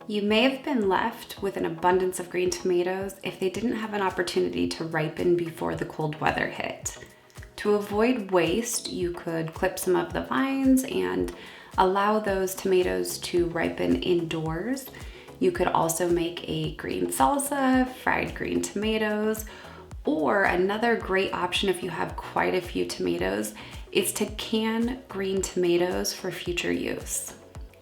You may have been left with an abundance of green tomatoes if they didn't have an opportunity to ripen before the cold weather hit. To avoid waste, you could clip some of the vines and allow those tomatoes to ripen indoors. You could also make a green salsa, fried green tomatoes, or another great option if you have quite a few tomatoes is to can green tomatoes for future use.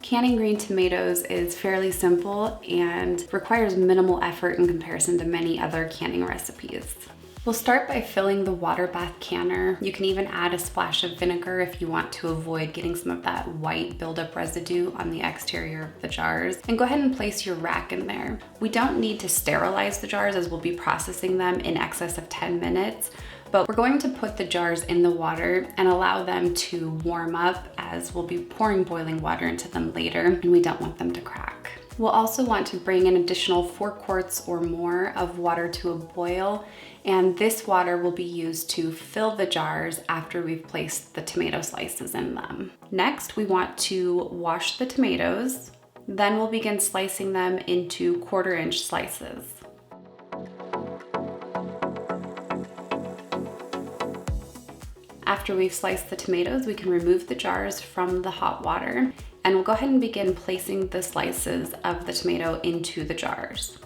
Canning green tomatoes is fairly simple and requires minimal effort in comparison to many other canning recipes. We'll start by filling the water bath canner. You can even add a splash of vinegar if you want to avoid getting some of that white buildup residue on the exterior of the jars. And go ahead and place your rack in there. We don't need to sterilize the jars as we'll be processing them in excess of 10 minutes, but we're going to put the jars in the water and allow them to warm up as we'll be pouring boiling water into them later, and we don't want them to crack. We'll also want to bring an additional 4 quarts or more of water to a boil, and this water will be used to fill the jars after we've placed the tomato slices in them. Next, we want to wash the tomatoes. Then we'll begin slicing them into 1/4-inch slices. After we've sliced the tomatoes, we can remove the jars from the hot water, and we'll go ahead and begin placing the slices of the tomato into the jars.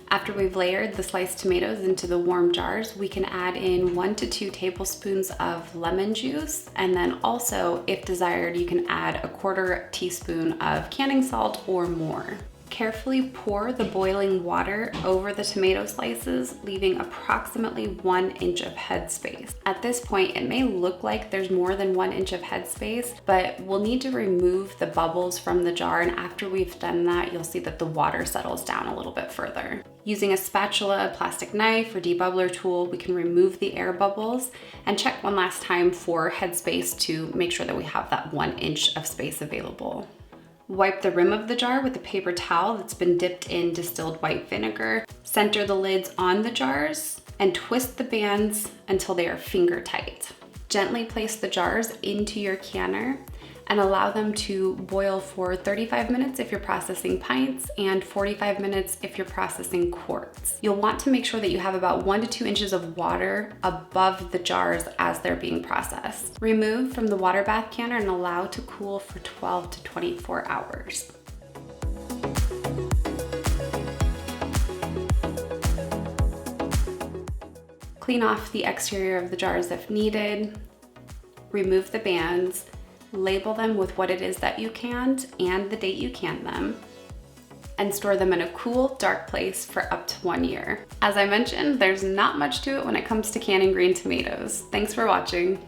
After we've layered the sliced tomatoes into the warm jars, we can add in 1 to 2 tablespoons of lemon juice, and then also, if desired, you can add a 1/4 teaspoon of canning salt or more. Carefully pour the boiling water over the tomato slices, leaving approximately 1 inch of headspace. At this point, it may look like there's more than 1 inch of headspace, but we'll need to remove the bubbles from the jar, and after we've done that, you'll see that the water settles down a little bit further. Using a spatula, a plastic knife, or debubbler tool, we can remove the air bubbles and check one last time for headspace to make sure that we have that 1 inch of space available. Wipe the rim of the jar with a paper towel that's been dipped in distilled white vinegar. Center the lids on the jars and twist the bands until they are finger tight. Gently place the jars into your canner and allow them to boil for 35 minutes if you're processing pints and 45 minutes if you're processing quarts. You'll want to make sure that you have about 1 to 2 inches of water above the jars as they're being processed. Remove from the water bath canner and allow to cool for 12 to 24 hours. Clean off the exterior of the jars if needed. Remove the bands. Label them with what it is that you canned and the date you canned them, and store them in a cool, dark place for up to 1 year. As I mentioned, there's not much to it when it comes to canning green tomatoes. Thanks for watching.